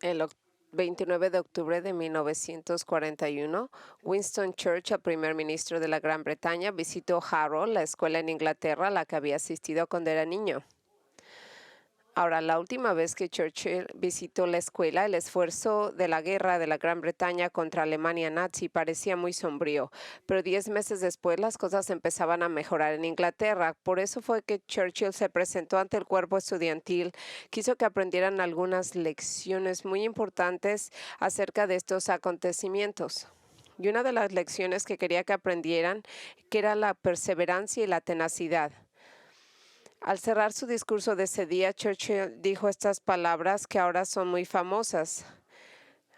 El 29 de octubre de 1941, Winston Churchill, el primer ministro de la Gran Bretaña, visitó Harrow, la escuela en Inglaterra a la que había asistido cuando era niño. Ahora, la última vez que Churchill visitó la escuela, el esfuerzo de la guerra de la Gran Bretaña contra Alemania nazi parecía muy sombrío, pero 10 meses después las cosas empezaban a mejorar en Inglaterra. Por eso fue que Churchill se presentó ante el cuerpo estudiantil, quiso que aprendieran algunas lecciones muy importantes acerca de estos acontecimientos. Y una de las lecciones que quería que aprendieran, que era la perseverancia y la tenacidad. Al cerrar su discurso de ese día, Churchill dijo estas palabras que ahora son muy famosas.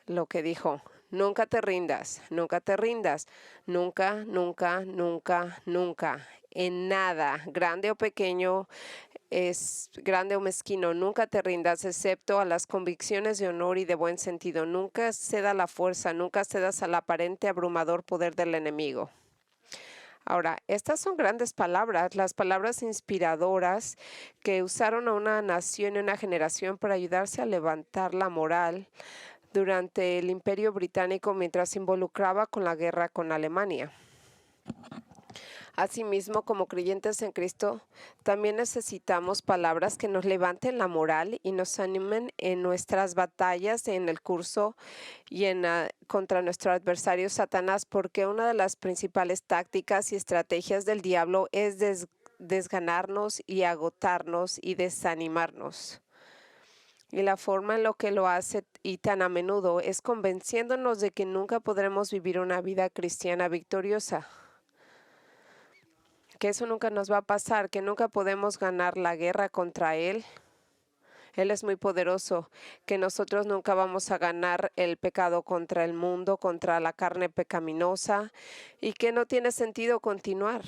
Lo que dijo: nunca te rindas, nunca te rindas, nunca, nunca, nunca, nunca. En nada, grande o pequeño, es grande o mezquino, nunca te rindas, excepto a las convicciones de honor y de buen sentido. Nunca ceda la fuerza, nunca cedas al aparente abrumador poder del enemigo. Ahora, estas son grandes palabras, las palabras inspiradoras que usaron a una nación y una generación para ayudarse a levantar la moral durante el Imperio Británico mientras se involucraba con la guerra con Alemania. Asimismo, como creyentes en Cristo, también necesitamos palabras que nos levanten la moral y nos animen en nuestras batallas en el curso y contra nuestro adversario Satanás, porque una de las principales tácticas y estrategias del diablo es desganarnos y agotarnos y desanimarnos. Y la forma en la que lo hace y tan a menudo es convenciéndonos de que nunca podremos vivir una vida cristiana victoriosa, que eso nunca nos va a pasar, que nunca podemos ganar la guerra contra Él. Él es muy poderoso, que nosotros nunca vamos a ganar el pecado contra el mundo, contra la carne pecaminosa, y que no tiene sentido continuar.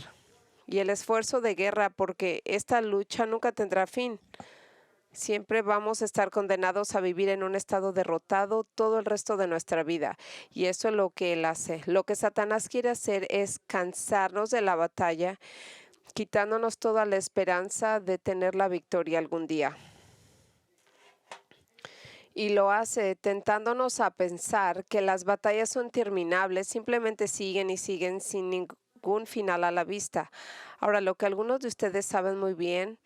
Y el esfuerzo de guerra, porque esta lucha nunca tendrá fin. Siempre vamos a estar condenados a vivir en un estado derrotado todo el resto de nuestra vida. Y eso es lo que Él hace. Lo que Satanás quiere hacer es cansarnos de la batalla, quitándonos toda la esperanza de tener la victoria algún día. Y lo hace tentándonos a pensar que las batallas son interminables, simplemente siguen y siguen sin ningún final a la vista. Ahora, lo que algunos de ustedes saben muy bien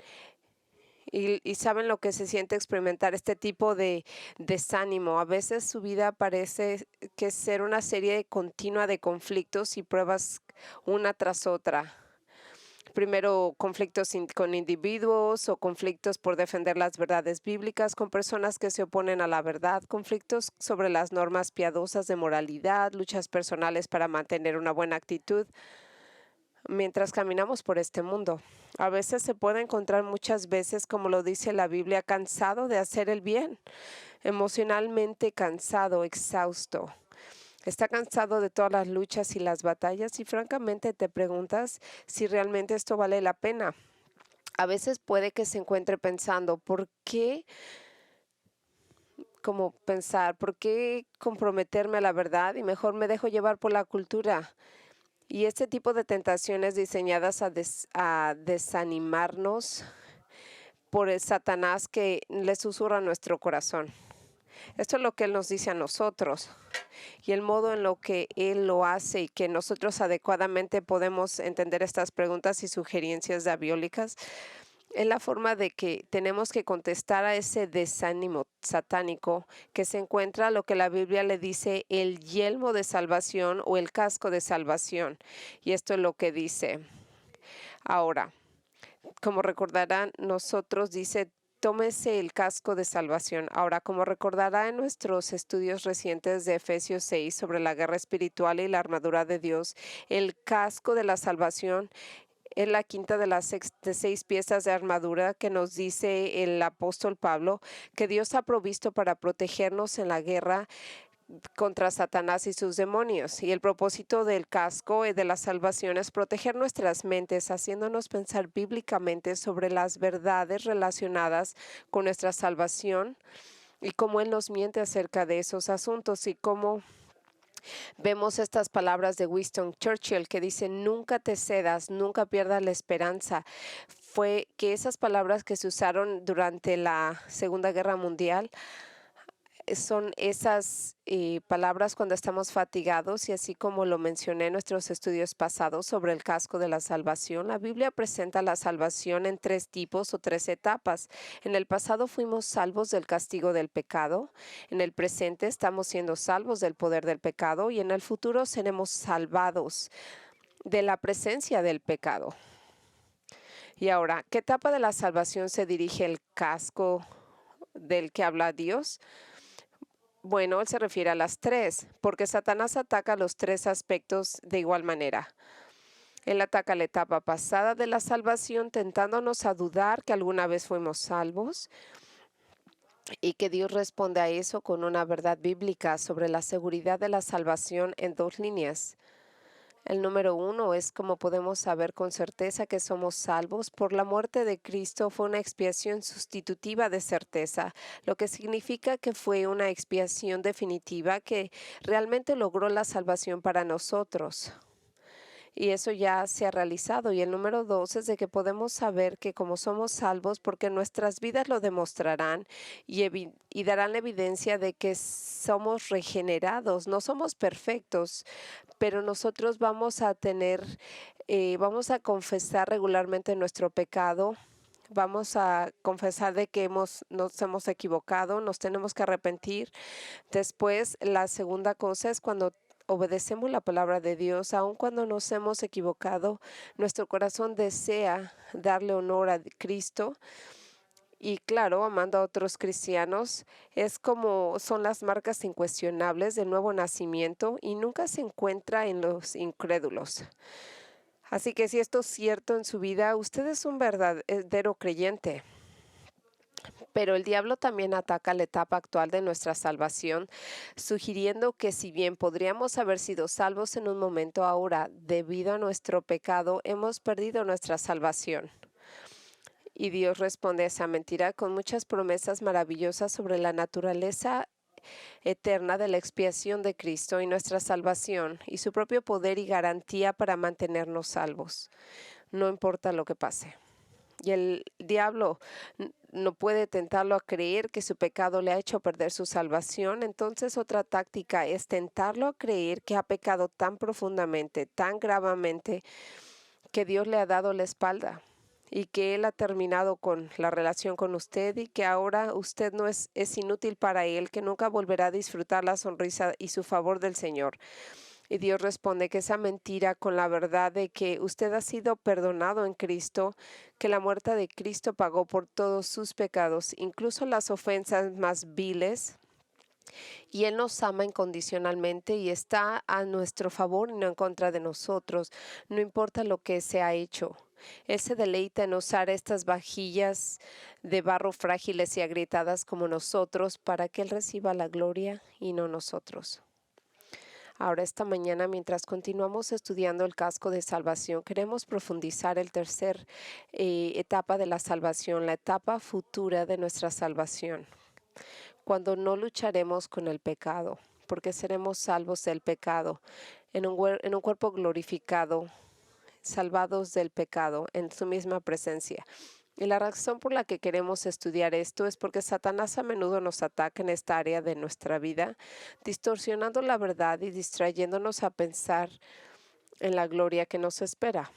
y saben lo que se siente experimentar este tipo de desánimo. A veces su vida parece que ser una serie continua de conflictos y pruebas una tras otra. Primero, conflictos con individuos o conflictos por defender las verdades bíblicas con personas que se oponen a la verdad, conflictos sobre las normas piadosas de moralidad, luchas personales para mantener una buena actitud mientras caminamos por este mundo. A veces se puede encontrar muchas veces, como lo dice la Biblia, cansado de hacer el bien, emocionalmente cansado, exhausto. Está cansado de todas las luchas y las batallas y francamente te preguntas si realmente esto vale la pena. A veces puede que se encuentre pensando, ¿por qué? Como pensar, ¿por qué comprometerme a la verdad? Y mejor me dejo llevar por la cultura. Y este tipo de tentaciones diseñadas a desanimarnos por el Satanás que le susurra a nuestro corazón. Esto es lo que Él nos dice a nosotros y el modo en lo que Él lo hace y que nosotros adecuadamente podemos entender estas preguntas y sugerencias diabólicas es la forma de que tenemos que contestar a ese desánimo satánico que se encuentra lo que la Biblia le dice el yelmo de salvación o el casco de salvación. Y esto es lo que dice. Ahora, como recordarán, nosotros dice, tómese el casco de salvación. Ahora, como recordará en nuestros estudios recientes de Efesios 6 sobre la guerra espiritual y la armadura de Dios, el casco de la salvación es la quinta de las 6 piezas de armadura que nos dice el apóstol Pablo que Dios ha provisto para protegernos en la guerra contra Satanás y sus demonios. Y el propósito del casco de la salvación es proteger nuestras mentes, haciéndonos pensar bíblicamente sobre las verdades relacionadas con nuestra salvación y cómo Él nos miente acerca de esos asuntos y cómo vemos estas palabras de Winston Churchill que dice, nunca te cedas, nunca pierdas la esperanza. Fue que esas palabras que se usaron durante la Segunda Guerra Mundial son esas palabras cuando estamos fatigados y así como lo mencioné en nuestros estudios pasados sobre el casco de la salvación, la Biblia presenta la salvación en 3 tipos o 3 etapas. En el pasado fuimos salvos del castigo del pecado, en el presente estamos siendo salvos del poder del pecado y en el futuro seremos salvados de la presencia del pecado. Y ahora, ¿qué etapa de la salvación se dirige el casco del que habla Dios? Bueno, él se refiere a las 3, porque Satanás ataca los 3 aspectos de igual manera. Él ataca la etapa pasada de la salvación, tentándonos a dudar que alguna vez fuimos salvos y que Dios responde a eso con una verdad bíblica sobre la seguridad de la salvación en 2 líneas. El número 1 es como podemos saber con certeza que somos salvos. Por la muerte de Cristo fue una expiación sustitutiva de certeza, lo que significa que fue una expiación definitiva que realmente logró la salvación para nosotros. Y eso ya se ha realizado. Y el número 2 es de que podemos saber que como somos salvos, porque nuestras vidas lo demostrarán y darán la evidencia de que somos regenerados. No somos perfectos, pero nosotros vamos a vamos a confesar regularmente nuestro pecado. Vamos a confesar de que nos hemos equivocado, nos tenemos que arrepentir. Después, la segunda cosa es cuando obedecemos la palabra de Dios, aun cuando nos hemos equivocado, nuestro corazón desea darle honor a Cristo. Y claro, amando a otros cristianos, es como son las marcas incuestionables del nuevo nacimiento y nunca se encuentra en los incrédulos. Así que si esto es cierto en su vida, usted es un verdadero creyente. Pero el diablo también ataca la etapa actual de nuestra salvación, sugiriendo que si bien podríamos haber sido salvos en un momento, ahora, debido a nuestro pecado, hemos perdido nuestra salvación. Y Dios responde a esa mentira con muchas promesas maravillosas sobre la naturaleza eterna de la expiación de Cristo y nuestra salvación, y su propio poder y garantía para mantenernos salvos, no importa lo que pase. Y el diablo no puede tentarlo a creer que su pecado le ha hecho perder su salvación. Entonces otra táctica es tentarlo a creer que ha pecado tan profundamente, tan gravemente, que Dios le ha dado la espalda y que Él ha terminado con la relación con usted y que ahora usted no es inútil para Él, que nunca volverá a disfrutar la sonrisa y su favor del Señor. Y Dios responde que esa mentira con la verdad de que usted ha sido perdonado en Cristo, que la muerte de Cristo pagó por todos sus pecados, incluso las ofensas más viles, y Él nos ama incondicionalmente y está a nuestro favor y no en contra de nosotros, no importa lo que se ha hecho. Él se deleita en usar estas vajillas de barro frágiles y agrietadas como nosotros para que Él reciba la gloria y no nosotros. Ahora, esta mañana, mientras continuamos estudiando el casco de salvación, queremos profundizar el tercer etapa de la salvación, la etapa futura de nuestra salvación, cuando no lucharemos con el pecado, porque seremos salvos del pecado en un cuerpo glorificado, salvados del pecado en su misma presencia. Y la razón por la que queremos estudiar esto es porque Satanás a menudo nos ataca en esta área de nuestra vida, distorsionando la verdad y distrayéndonos a pensar en la gloria que nos espera.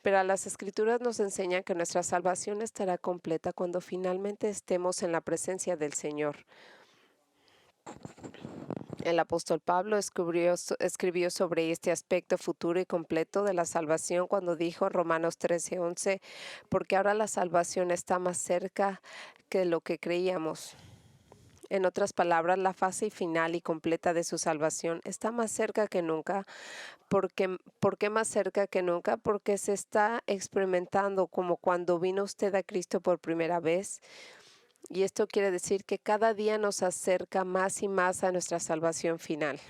Pero las Escrituras nos enseñan que nuestra salvación estará completa cuando finalmente estemos en la presencia del Señor. El apóstol Pablo escribió sobre este aspecto futuro y completo de la salvación cuando dijo en Romanos 13:11, porque ahora la salvación está más cerca que lo que creíamos. En otras palabras, la fase final y completa de su salvación está más cerca que nunca. ¿Por qué más cerca que nunca? Porque se está experimentando como cuando vino usted a Cristo por primera vez. Y esto quiere decir que cada día nos acerca más y más a nuestra salvación final.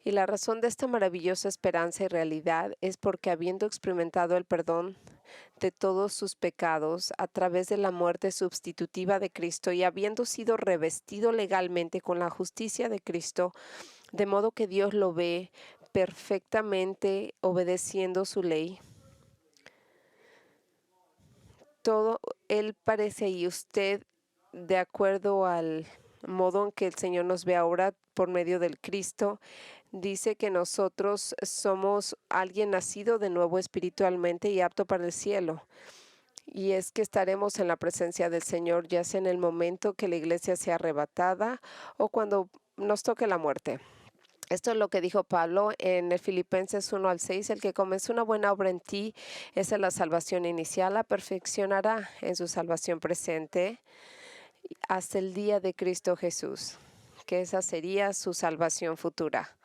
Y la razón de esta maravillosa esperanza y realidad es porque habiendo experimentado el perdón de todos sus pecados a través de la muerte sustitutiva de Cristo y habiendo sido revestido legalmente con la justicia de Cristo, de modo que Dios lo ve perfectamente obedeciendo su ley. Todo Él parece y usted, de acuerdo al modo en que el Señor nos ve ahora por medio del Cristo, dice que nosotros somos alguien nacido de nuevo espiritualmente y apto para el cielo. Y es que estaremos en la presencia del Señor, ya sea en el momento que la iglesia sea arrebatada o cuando nos toque la muerte. Esto es lo que dijo Pablo en el Filipenses 1 al 6: el que comenzó una buena obra en ti, esa es la salvación inicial, la perfeccionará en su salvación presente hasta el día de Cristo Jesús, que esa sería su salvación futura.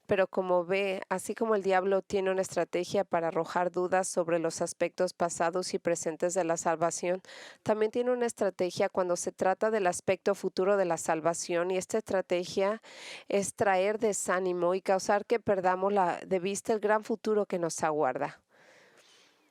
Pero como ve, así como el diablo tiene una estrategia para arrojar dudas sobre los aspectos pasados y presentes de la salvación, también tiene una estrategia cuando se trata del aspecto futuro de la salvación, y esta estrategia es traer desánimo y causar que perdamos de vista el gran futuro que nos aguarda.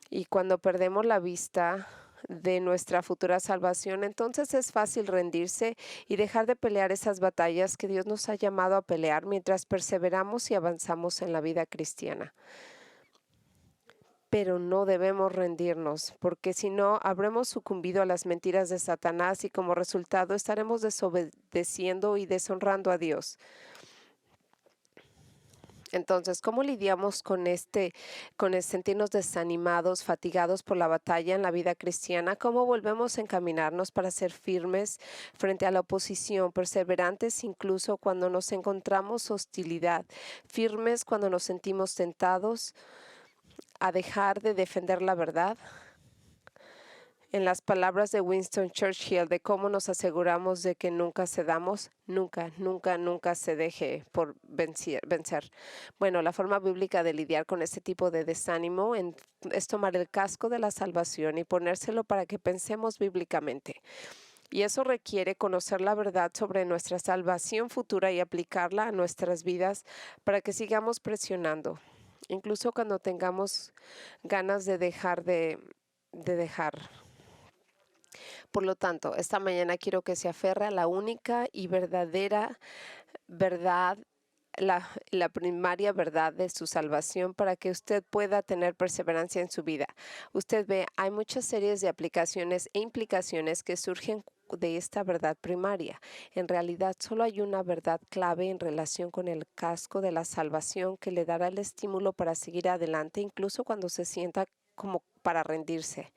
Y cuando perdemos la vista de nuestra futura salvación, entonces es fácil rendirse y dejar de pelear esas batallas que Dios nos ha llamado a pelear mientras perseveramos y avanzamos en la vida cristiana. Pero no debemos rendirnos, porque si no, habremos sucumbido a las mentiras de Satanás y como resultado estaremos desobedeciendo y deshonrando a Dios. Entonces, ¿cómo lidiamos con el sentirnos desanimados, fatigados por la batalla en la vida cristiana? ¿Cómo volvemos a encaminarnos para ser firmes frente a la oposición, perseverantes incluso cuando nos encontramos hostilidad, firmes cuando nos sentimos tentados a dejar de defender la verdad? En las palabras de Winston Churchill, de cómo nos aseguramos de que nunca cedamos, nunca se deje por vencer. Bueno, la forma bíblica de lidiar con este tipo de desánimo es tomar el casco de la salvación y ponérselo para que pensemos bíblicamente. Y eso requiere conocer la verdad sobre nuestra salvación futura y aplicarla a nuestras vidas para que sigamos presionando, incluso cuando tengamos ganas de dejar. Por lo tanto, esta mañana quiero que se aferre a la única y verdadera verdad, la primaria verdad de su salvación, para que usted pueda tener perseverancia en su vida. Usted ve, hay muchas series de aplicaciones e implicaciones que surgen de esta verdad primaria. En realidad, solo hay una verdad clave en relación con el casco de la salvación que le dará el estímulo para seguir adelante, incluso cuando se sienta como para rendirse.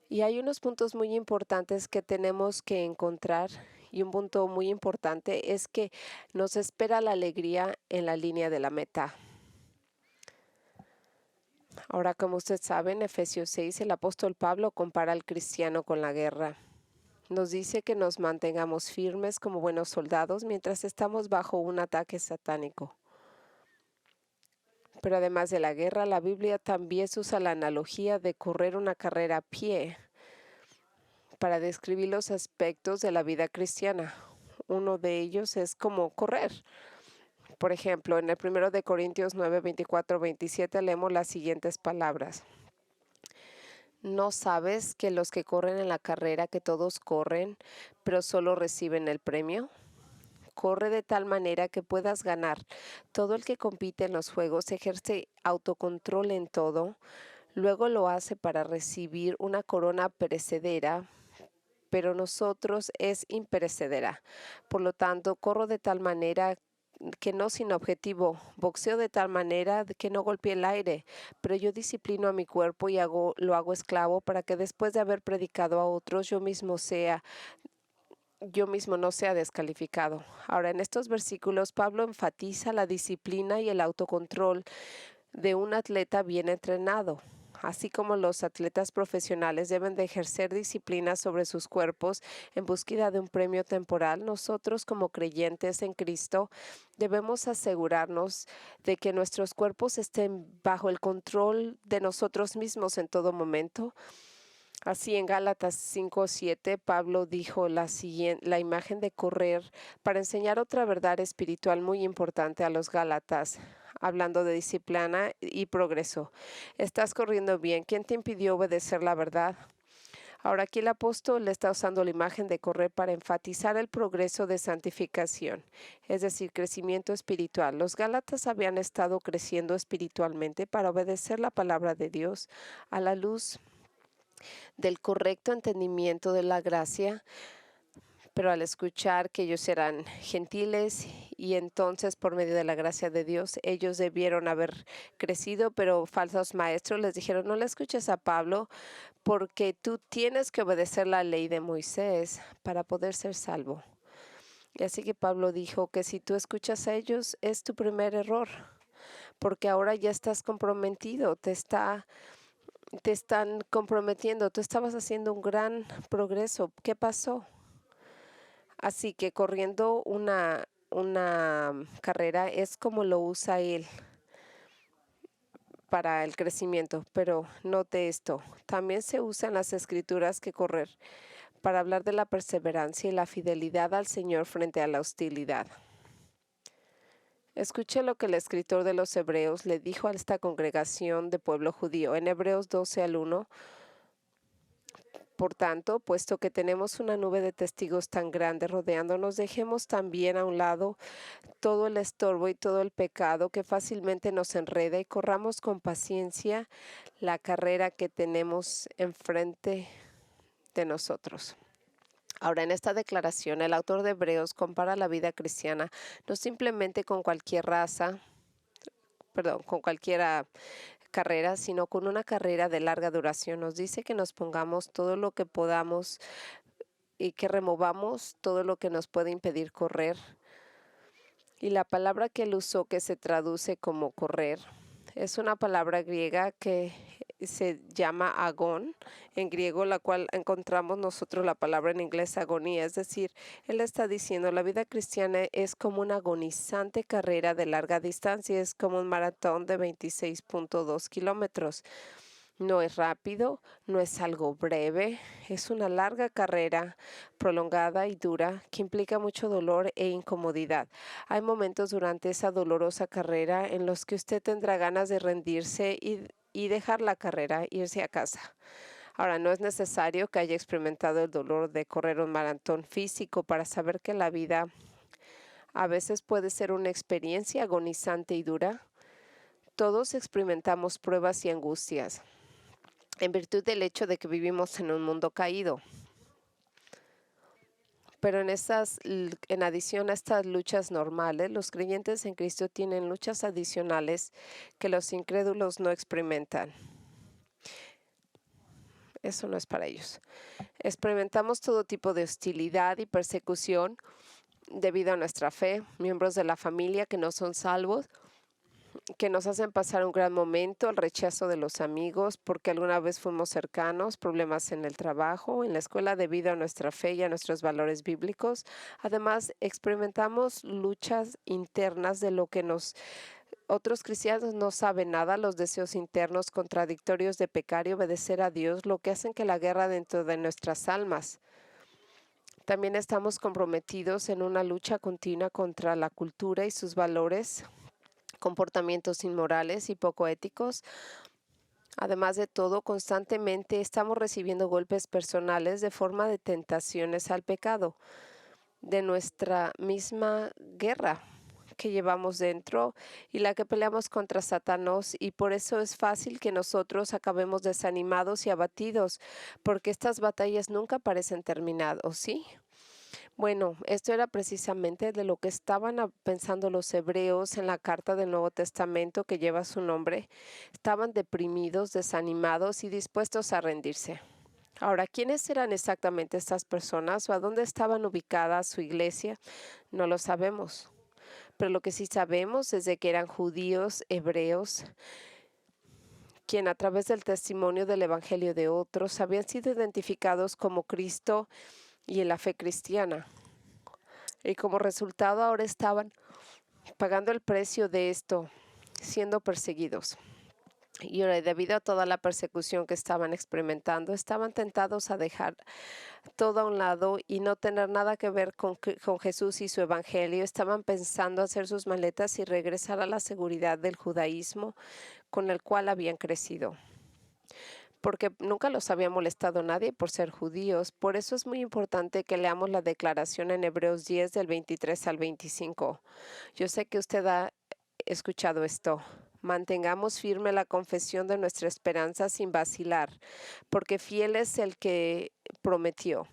Y hay unos puntos muy importantes que tenemos que encontrar, y un punto muy importante es que nos espera la alegría en la línea de la meta. Ahora, como usted sabe, en Efesios 6 el apóstol Pablo compara al cristiano con la guerra. Nos dice que nos mantengamos firmes como buenos soldados mientras estamos bajo un ataque satánico. Pero además de la guerra, la Biblia también usa la analogía de correr una carrera a pie para describir los aspectos de la vida cristiana. Uno de ellos es como correr. Por ejemplo, en el 1 de Corintios 9, 24, 27 leemos las siguientes palabras. ¿No sabes que los que corren en la carrera, que todos corren, pero solo reciben el premio? Corre de tal manera que puedas ganar. Todo el que compite en los juegos ejerce autocontrol en todo. Luego lo hace para recibir una corona perecedera, pero nosotros es imperecedera. Por lo tanto, corro de tal manera que no sin objetivo, boxeo de tal manera que no golpee el aire, pero yo disciplino a mi cuerpo y lo hago esclavo para que después de haber predicado a otros, yo mismo no sea descalificado. Ahora, en estos versículos, Pablo enfatiza la disciplina y el autocontrol de un atleta bien entrenado. Así como los atletas profesionales deben de ejercer disciplina sobre sus cuerpos en búsqueda de un premio temporal, nosotros como creyentes en Cristo debemos asegurarnos de que nuestros cuerpos estén bajo el control de nosotros mismos en todo momento. Así en Gálatas 5:7 Pablo dijo la imagen de correr para enseñar otra verdad espiritual muy importante a los Gálatas, hablando de disciplina y progreso. ¿Estás corriendo bien? ¿Quién te impidió obedecer la verdad? Ahora aquí el apóstol está usando la imagen de correr para enfatizar el progreso de santificación, es decir, crecimiento espiritual. Los Gálatas habían estado creciendo espiritualmente para obedecer la palabra de Dios a la luz del correcto entendimiento de la gracia. Pero al escuchar que ellos eran gentiles y entonces por medio de la gracia de Dios ellos debieron haber crecido, pero falsos maestros les dijeron, no le escuches a Pablo porque tú tienes que obedecer la ley de Moisés para poder ser salvo. Y así que Pablo dijo que si tú escuchas a ellos es tu primer error, porque ahora ya estás comprometido, te están comprometiendo, tú estabas haciendo un gran progreso. ¿Qué pasó? Así que corriendo una carrera es como lo usa él para el crecimiento, pero note esto, también se usa en las escrituras que correr para hablar de la perseverancia y la fidelidad al Señor frente a la hostilidad. Escuche lo que el escritor de los Hebreos le dijo a esta congregación de pueblo judío en Hebreos 12:1. Por tanto, puesto que tenemos una nube de testigos tan grande rodeándonos, dejemos también a un lado todo el estorbo y todo el pecado que fácilmente nos enreda y corramos con paciencia la carrera que tenemos enfrente de nosotros. Ahora, en esta declaración, el autor de Hebreos compara la vida cristiana no simplemente con cualquier con cualquier carrera, sino con una carrera de larga duración. Nos dice que nos pongamos todo lo que podamos y que removamos todo lo que nos puede impedir correr. Y la palabra que él usó, que se traduce como correr, es una palabra griega que se llama agón, en griego, la cual encontramos nosotros la palabra en inglés agonía. Es decir, él está diciendo, la vida cristiana es como una agonizante carrera de larga distancia, es como un maratón de 26.2 kilómetros. No es rápido, no es algo breve, es una larga carrera prolongada y dura que implica mucho dolor e incomodidad. Hay momentos durante esa dolorosa carrera en los que usted tendrá ganas de rendirse y dejar la carrera, irse a casa. Ahora, no es necesario que haya experimentado el dolor de correr un maratón físico para saber que la vida a veces puede ser una experiencia agonizante y dura. Todos experimentamos pruebas y angustias en virtud del hecho de que vivimos en un mundo caído. Pero en adición a estas luchas normales, los creyentes en Cristo tienen luchas adicionales que los incrédulos no experimentan. Eso no es para ellos. Experimentamos todo tipo de hostilidad y persecución debido a nuestra fe, miembros de la familia que no son salvos, que nos hacen pasar un gran momento, el rechazo de los amigos porque alguna vez fuimos cercanos, problemas en el trabajo, en la escuela debido a nuestra fe y a nuestros valores bíblicos. Además, experimentamos luchas internas de lo que otros cristianos no saben nada, los deseos internos contradictorios de pecar y obedecer a Dios, lo que hacen que la guerra dentro de nuestras almas. También estamos comprometidos en una lucha continua contra la cultura y sus valores, comportamientos inmorales y poco éticos. Además de todo, constantemente estamos recibiendo golpes personales de forma de tentaciones al pecado, de nuestra misma guerra que llevamos dentro y la que peleamos contra Satanás, y por eso es fácil que nosotros acabemos desanimados y abatidos, porque estas batallas nunca parecen terminar, ¿o sí? Bueno, esto era precisamente de lo que estaban pensando los hebreos en la carta del Nuevo Testamento que lleva su nombre. Estaban deprimidos, desanimados y dispuestos a rendirse. Ahora, ¿quiénes eran exactamente estas personas o a dónde estaban ubicadas su iglesia? No lo sabemos. Pero lo que sí sabemos es de que eran judíos, hebreos, quien a través del testimonio del evangelio de otros habían sido identificados como Cristo y en la fe cristiana. Y como resultado ahora estaban pagando el precio de esto, siendo perseguidos. Y ahora, debido a toda la persecución que estaban experimentando, estaban tentados a dejar todo a un lado y no tener nada que ver con Jesús y su evangelio. Estaban pensando hacer sus maletas y regresar a la seguridad del judaísmo con el cual habían crecido, porque nunca los había molestado nadie por ser judíos. Por eso es muy importante que leamos la declaración en Hebreos 10 del 23 al 25. Yo sé que usted ha escuchado esto Mantengamos firme la confesión de nuestra esperanza sin vacilar, porque fiel es el que prometió.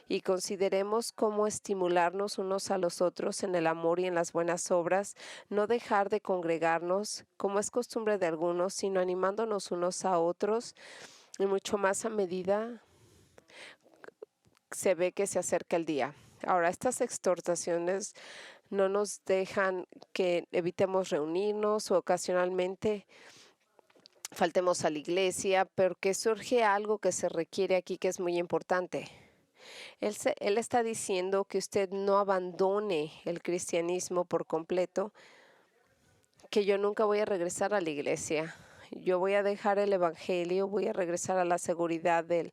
Y consideremos cómo estimularnos unos a los otros en el amor y en las buenas obras, no dejar de congregarnos, como es costumbre de algunos, sino animándonos unos a otros, y mucho más a medida se ve que se acerca el día. Ahora, estas exhortaciones no nos dejan que evitemos reunirnos o ocasionalmente faltemos a la iglesia, pero que surge algo que se requiere aquí que es muy importante. Él está diciendo que usted no abandone el cristianismo por completo, que yo nunca voy a regresar a la iglesia. Yo voy a dejar el evangelio, voy a regresar a la seguridad de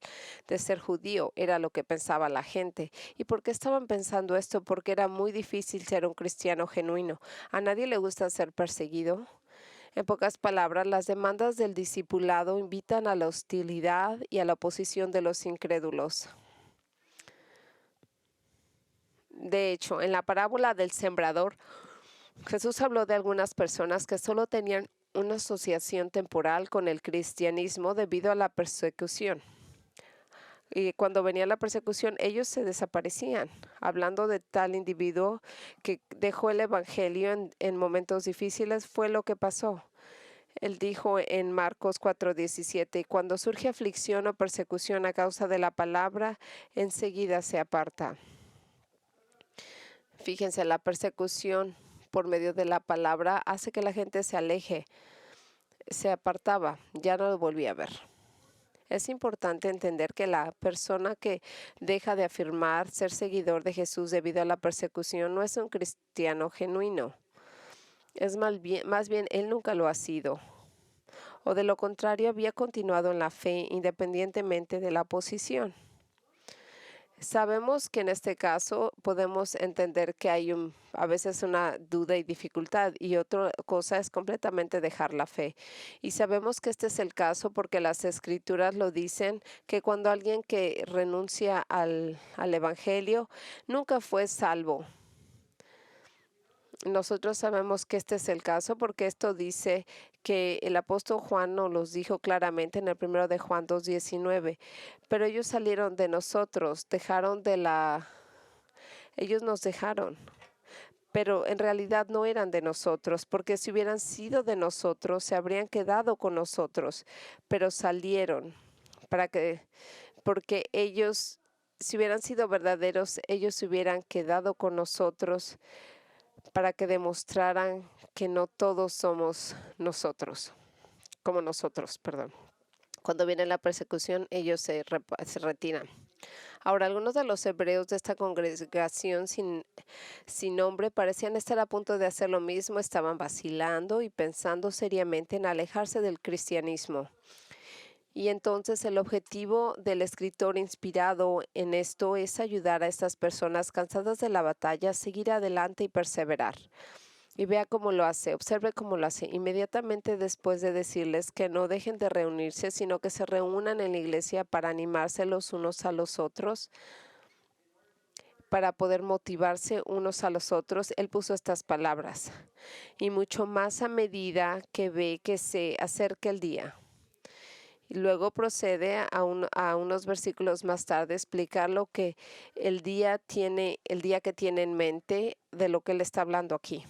ser judío. Era lo que pensaba la gente. ¿Y por qué estaban pensando esto? Porque era muy difícil ser un cristiano genuino. A nadie le gusta ser perseguido. En pocas palabras, las demandas del discipulado invitan a la hostilidad y a la oposición de los incrédulos. De hecho, en la parábola del sembrador, Jesús habló de algunas personas que solo tenían una asociación temporal con el cristianismo debido a la persecución. Y cuando venía la persecución, ellos se desaparecían. Hablando de tal individuo que dejó el evangelio en momentos difíciles, fue lo que pasó. Él dijo en Marcos 4:17, cuando surge aflicción o persecución a causa de la palabra, enseguida se aparta. Fíjense, la persecución por medio de la palabra hace que la gente se aleje, se apartaba, ya no lo volvía a ver. Es importante entender que la persona que deja de afirmar ser seguidor de Jesús debido a la persecución no es un cristiano genuino. Es más bien él nunca lo ha sido. O de lo contrario había continuado en la fe independientemente de la oposición. Sabemos que en este caso podemos entender que hay a veces una duda y dificultad y otra cosa es completamente dejar la fe. Y sabemos que este es el caso porque las escrituras lo dicen, que cuando alguien que renuncia al evangelio nunca fue salvo. Nosotros sabemos que este es el caso porque esto dice que el apóstol Juan nos los dijo claramente en el primero de Juan 2:19. Pero ellos salieron de nosotros, ellos nos dejaron. Pero en realidad no eran de nosotros, porque si hubieran sido de nosotros, se habrían quedado con nosotros, pero salieron porque ellos, si hubieran sido verdaderos, ellos se hubieran quedado con nosotros para que demostraran que no todos somos nosotros, como nosotros, perdón. Cuando viene la persecución, ellos se retiran. Ahora, algunos de los hebreos de esta congregación sin nombre parecían estar a punto de hacer lo mismo, estaban vacilando y pensando seriamente en alejarse del cristianismo. Y entonces el objetivo del escritor inspirado en esto es ayudar a estas personas cansadas de la batalla a seguir adelante y perseverar. Y vea cómo lo hace, observe cómo lo hace. Inmediatamente después de decirles que no dejen de reunirse, sino que se reúnan en la iglesia para animarse los unos a los otros, para poder motivarse unos a los otros, él puso estas palabras. Y mucho más a medida que ve que se acerca el día. Y luego procede a unos versículos más tarde a explicar lo que el día que tiene en mente de lo que él está hablando aquí.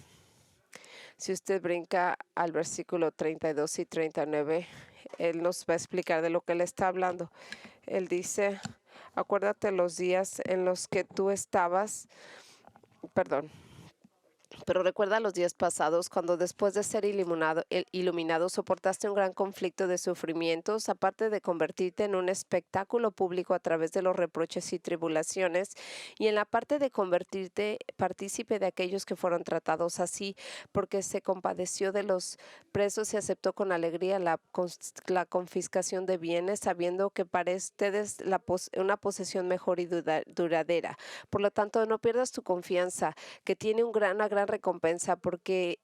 Si usted brinca al versículo 32 y 39, él nos va a explicar de lo que él está hablando. Él dice, acuérdate los días en los que tú estabas, pero recuerda los días pasados cuando después de ser iluminado soportaste un gran conflicto de sufrimientos, aparte de convertirte en un espectáculo público a través de los reproches y tribulaciones, y en la parte de convertirte partícipe de aquellos que fueron tratados así, porque se compadeció de los presos y aceptó con alegría la confiscación de bienes, sabiendo que para ustedes una posesión mejor y duradera. Por lo tanto, no pierdas tu confianza, que tiene una gran recompensa, porque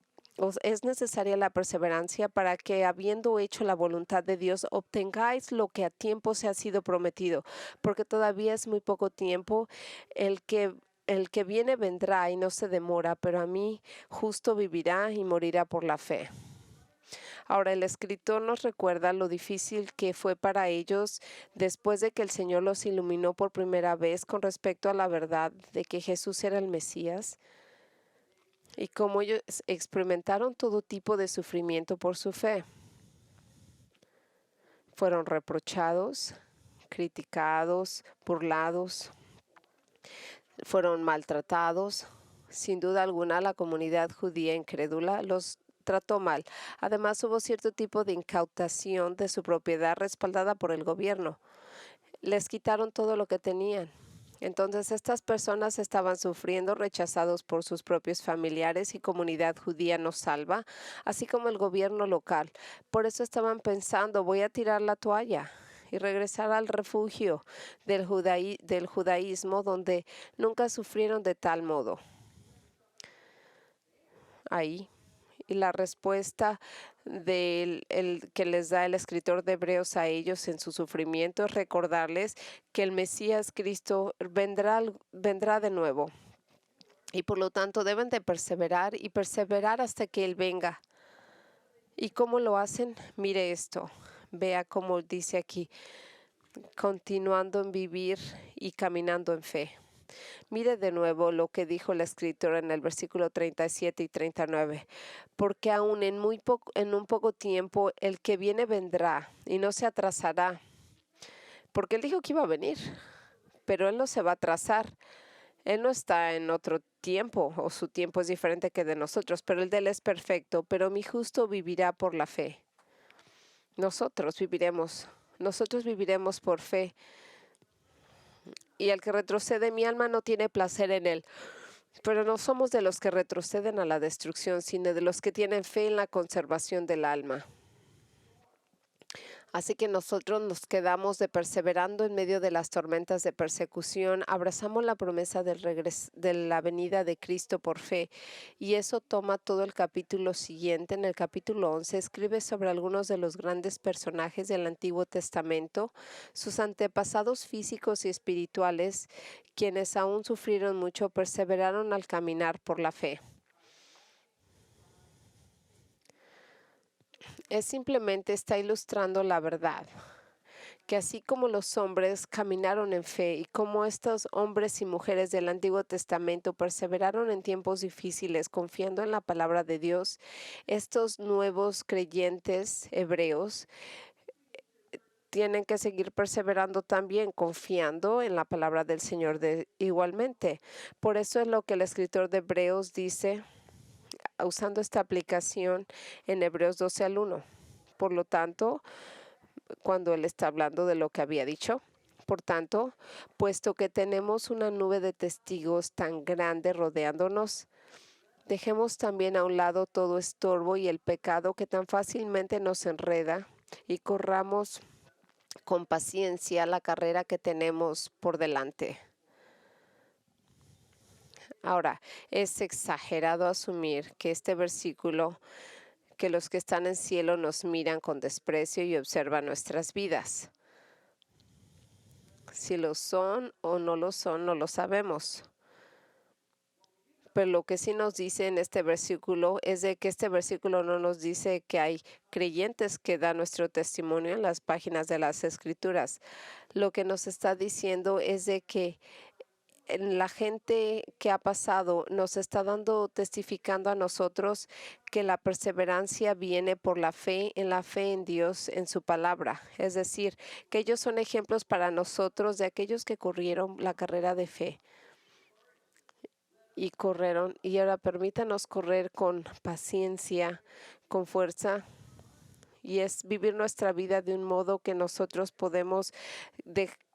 es necesaria la perseverancia para que, habiendo hecho la voluntad de Dios, obtengáis lo que a tiempo se ha sido prometido, porque todavía es muy poco tiempo. El que viene vendrá y no se demora, pero a mí justo vivirá y morirá por la fe. Ahora, el escritor nos recuerda lo difícil que fue para ellos después de que el Señor los iluminó por primera vez con respecto a la verdad de que Jesús era el Mesías y cómo ellos experimentaron todo tipo de sufrimiento por su fe. Fueron reprochados, criticados, burlados, fueron maltratados. Sin duda alguna, la comunidad judía incrédula los trató mal. Además, hubo cierto tipo de incautación de su propiedad respaldada por el gobierno. Les quitaron todo lo que tenían. Entonces, estas personas estaban sufriendo, rechazados por sus propios familiares y comunidad judía no salva, así como el gobierno local. Por eso estaban pensando, voy a tirar la toalla y regresar al refugio del judaísmo donde nunca sufrieron de tal modo. Ahí. Y la respuesta que les da el escritor de Hebreos a ellos en su sufrimiento es recordarles que el Mesías Cristo vendrá de nuevo. Y por lo tanto deben de perseverar y perseverar hasta que Él venga. ¿Y cómo lo hacen? Mire esto. Vea cómo dice aquí, continuando en vivir y caminando en fe. Mire de nuevo lo que dijo el escritor en el versículo 37 y 39. Porque aún en un poco tiempo el que viene vendrá y no se atrasará. Porque Él dijo que iba a venir, pero Él no se va a atrasar. Él no está en otro tiempo, o su tiempo es diferente que de nosotros, pero el de Él es perfecto. Pero mi justo vivirá por la fe. Nosotros viviremos por fe. Y el que retrocede, mi alma no tiene placer en él. Pero no somos de los que retroceden a la destrucción, sino de los que tienen fe en la conservación del alma. Así que nosotros nos quedamos de perseverando en medio de las tormentas de persecución, abrazamos la promesa de la venida de Cristo por fe, y eso toma todo el capítulo siguiente. En el capítulo 11 escribe sobre algunos de los grandes personajes del Antiguo Testamento, sus antepasados físicos y espirituales, quienes aún sufrieron mucho, perseveraron al caminar por la fe. Simplemente está ilustrando la verdad, que así como los hombres caminaron en fe y como estos hombres y mujeres del Antiguo Testamento perseveraron en tiempos difíciles confiando en la palabra de Dios, estos nuevos creyentes hebreos tienen que seguir perseverando también, confiando en la palabra del Señor igualmente. Por eso es lo que el escritor de Hebreos dice, usando esta aplicación en Hebreos 12 al 1. Por lo tanto, cuando él está hablando de lo que había dicho, por tanto, puesto que tenemos una nube de testigos tan grande rodeándonos, dejemos también a un lado todo estorbo y el pecado que tan fácilmente nos enreda y corramos con paciencia la carrera que tenemos por delante. Ahora, es exagerado asumir que este versículo, que los que están en cielo nos miran con desprecio y observan nuestras vidas. Si lo son o no lo son, no lo sabemos. Pero lo que sí nos dice en este versículo es de que este versículo no nos dice que hay creyentes que dan nuestro testimonio en las páginas de las Escrituras. Lo que nos está diciendo es de que la gente que ha pasado nos está testificando a nosotros que la perseverancia viene por la fe en Dios, en su palabra. Es decir, que ellos son ejemplos para nosotros de aquellos que corrieron la carrera de fe y corrieron. Y ahora permítanos correr con paciencia, con fuerza. Y es vivir nuestra vida de un modo que nosotros podemos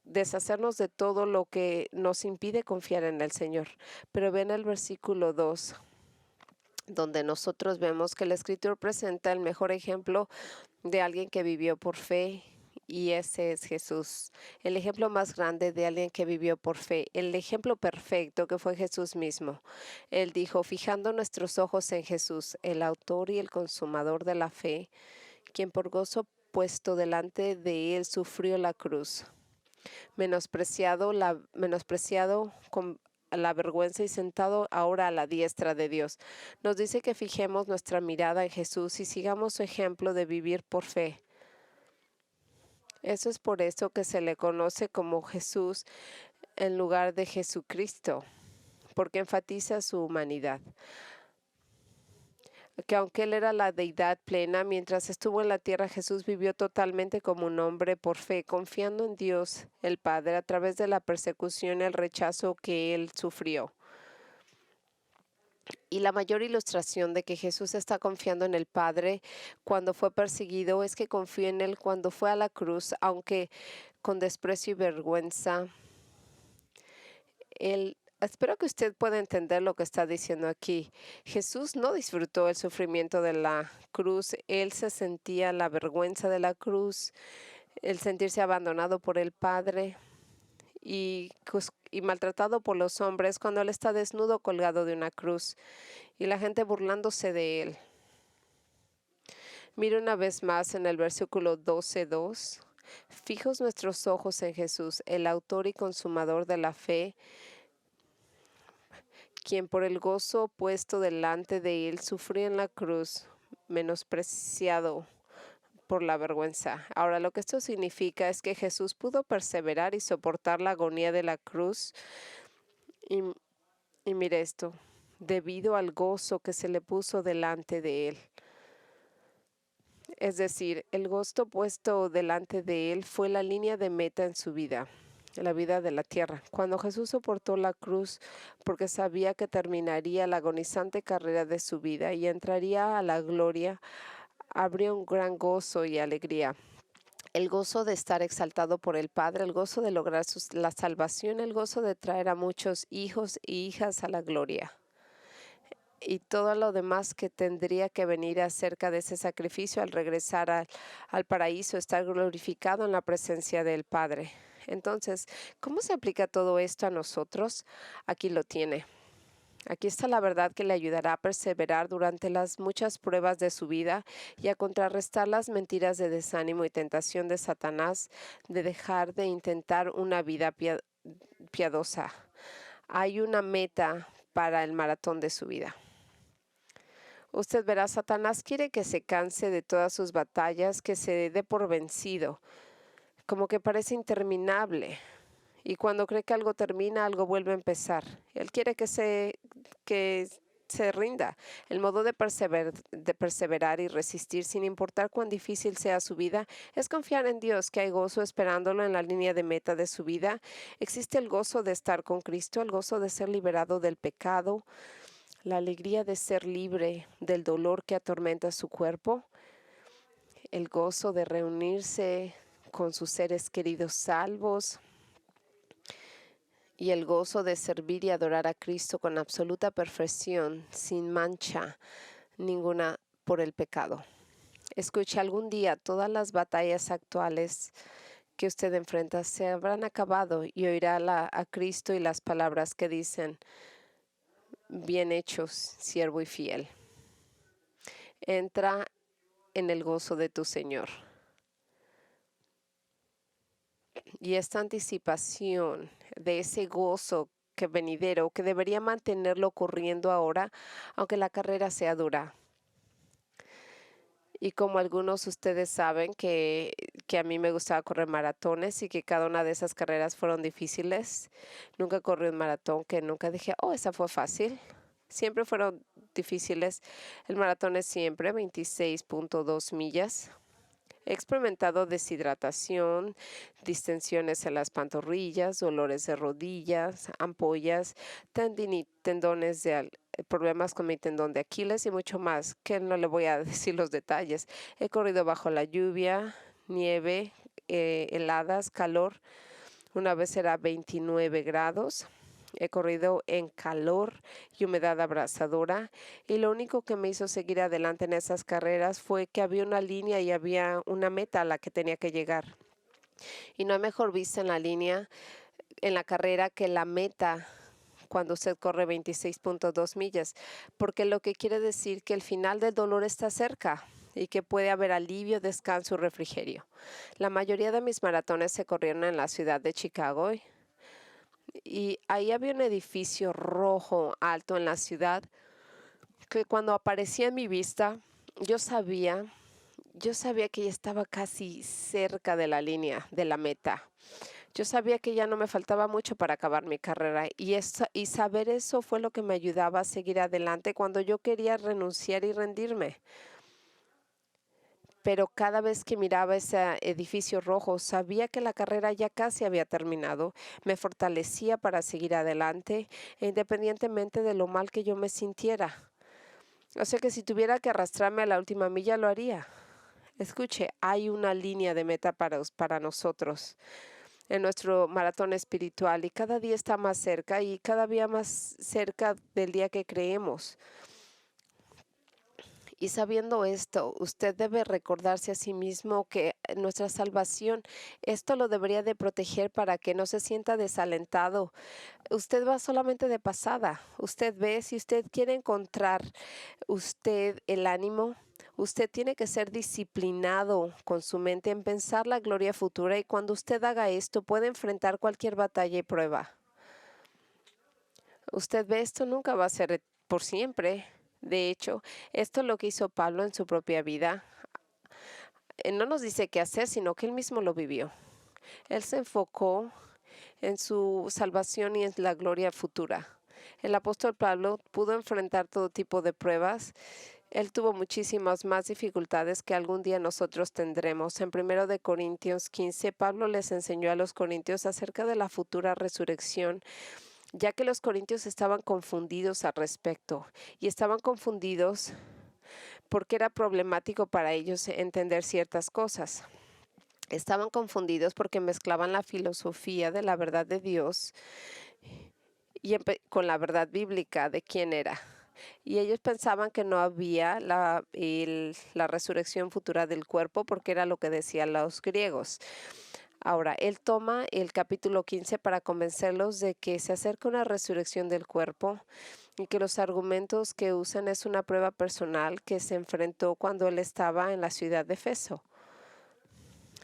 deshacernos de todo lo que nos impide confiar en el Señor. Pero ven el versículo 2, donde nosotros vemos que el escritor presenta el mejor ejemplo de alguien que vivió por fe, y ese es Jesús, el ejemplo más grande de alguien que vivió por fe, el ejemplo perfecto que fue Jesús mismo. Él dijo, fijando nuestros ojos en Jesús, el autor y el consumador de la fe, quien por gozo puesto delante de él sufrió la cruz, menospreciado la vergüenza y sentado ahora a la diestra de Dios. Nos dice que fijemos nuestra mirada en Jesús y sigamos su ejemplo de vivir por fe. Eso es por eso que se le conoce como Jesús en lugar de Jesucristo, porque enfatiza su humanidad. Que aunque Él era la deidad plena, mientras estuvo en la tierra, Jesús vivió totalmente como un hombre por fe, confiando en Dios el Padre a través de la persecución y el rechazo que Él sufrió. Y la mayor ilustración de que Jesús está confiando en el Padre cuando fue perseguido es que confió en Él cuando fue a la cruz, aunque con desprecio y vergüenza. Espero que usted pueda entender lo que está diciendo aquí. Jesús no disfrutó el sufrimiento de la cruz. Él se sentía la vergüenza de la cruz, el sentirse abandonado por el Padre y maltratado por los hombres cuando Él está desnudo colgado de una cruz y la gente burlándose de Él. Mire una vez más en el versículo 12:2. Fijos nuestros ojos en Jesús, el autor y consumador de la fe, quien por el gozo puesto delante de él sufrió en la cruz, menospreciado por la vergüenza. Ahora, lo que esto significa es que Jesús pudo perseverar y soportar la agonía de la cruz. Y mire esto, debido al gozo que se le puso delante de él. Es decir, el gozo puesto delante de él fue la línea de meta en su vida, la vida de la tierra. Cuando Jesús soportó la cruz porque sabía que terminaría la agonizante carrera de su vida y entraría a la gloria, habría un gran gozo y alegría. El gozo de estar exaltado por el Padre, el gozo de lograr la salvación, el gozo de traer a muchos hijos y hijas a la gloria. Y todo lo demás que tendría que venir acerca de ese sacrificio al regresar al paraíso, estar glorificado en la presencia del Padre. Entonces, ¿cómo se aplica todo esto a nosotros? Aquí lo tiene. Aquí está la verdad que le ayudará a perseverar durante las muchas pruebas de su vida y a contrarrestar las mentiras de desánimo y tentación de Satanás de dejar de intentar una vida piadosa. Hay una meta para el maratón de su vida. Usted verá, Satanás quiere que se canse de todas sus batallas, que se dé por vencido, como que parece interminable. Y cuando cree que algo termina, algo vuelve a empezar. Él quiere que se rinda. El modo de perseverar y resistir, sin importar cuán difícil sea su vida, es confiar en Dios, que hay gozo esperándolo en la línea de meta de su vida. Existe el gozo de estar con Cristo, el gozo de ser liberado del pecado, la alegría de ser libre del dolor que atormenta su cuerpo, el gozo de reunirse con sus seres queridos salvos y el gozo de servir y adorar a Cristo con absoluta perfección, sin mancha ninguna por el pecado. Escuche, algún día todas las batallas actuales que usted enfrenta se habrán acabado y oirá a Cristo y las palabras que dicen: bien hechos, siervo y fiel. Entra en el gozo de tu Señor. Y esta anticipación de ese gozo que venidero, que debería mantenerlo corriendo ahora, aunque la carrera sea dura. Y como algunos de ustedes saben que a mí me gustaba correr maratones y que cada una de esas carreras fueron difíciles, nunca corrí un maratón que nunca dije, oh, esa fue fácil. Siempre fueron difíciles. El maratón es siempre 26.2 millas. He experimentado deshidratación, distensiones en las pantorrillas, dolores de rodillas, ampollas, tendones problemas con mi tendón de Aquiles y mucho más, que no le voy a decir los detalles. He corrido bajo la lluvia, nieve, heladas, calor. Una vez era 29 grados. He corrido en calor y humedad abrasadora y lo único que me hizo seguir adelante en esas carreras fue que había una línea y había una meta a la que tenía que llegar. Y no hay mejor vista en la línea, en la carrera, que la meta cuando usted corre 26.2 millas, porque lo que quiere decir que el final del dolor está cerca y que puede haber alivio, descanso y refrigerio. La mayoría de mis maratones se corrieron en la ciudad de Chicago. Y ahí había un edificio rojo alto en la ciudad que cuando aparecía en mi vista, yo sabía, yo sabía que ya estaba casi cerca de la línea, de la meta. Yo sabía que ya no me faltaba mucho para acabar mi carrera y saber eso fue lo que me ayudaba a seguir adelante cuando yo quería renunciar y rendirme. Pero cada vez que miraba ese edificio rojo, sabía que la carrera ya casi había terminado. Me fortalecía para seguir adelante, independientemente de lo mal que yo me sintiera. O sea que si tuviera que arrastrarme a la última milla, lo haría. Escuche, hay una línea de meta para nosotros en nuestro maratón espiritual y cada día está más cerca y cada día más cerca del día que creemos. Y sabiendo esto, usted debe recordarse a sí mismo que nuestra salvación, esto lo debería de proteger para que no se sienta desalentado. Usted va solamente de pasada. Usted ve, si usted quiere encontrar usted el ánimo, usted tiene que ser disciplinado con su mente en pensar la gloria futura y cuando usted haga esto puede enfrentar cualquier batalla y prueba. Usted ve, esto nunca va a ser por siempre. De hecho, esto es lo que hizo Pablo en su propia vida. No nos dice qué hacer, sino que él mismo lo vivió. Él se enfocó en su salvación y en la gloria futura. El apóstol Pablo pudo enfrentar todo tipo de pruebas. Él tuvo muchísimas más dificultades que algún día nosotros tendremos. En 1 Corintios 15, Pablo les enseñó a los corintios acerca de la futura resurrección, ya que los corintios estaban confundidos al respecto y estaban confundidos porque era problemático para ellos entender ciertas cosas. Estaban confundidos porque mezclaban la filosofía de la verdad de Dios con la verdad bíblica de quién era. Y ellos pensaban que no había la resurrección futura del cuerpo porque era lo que decían los griegos. Ahora, él toma el capítulo 15 para convencerlos de que se acerca una resurrección del cuerpo y que los argumentos que usan es una prueba personal que se enfrentó cuando él estaba en la ciudad de Efeso.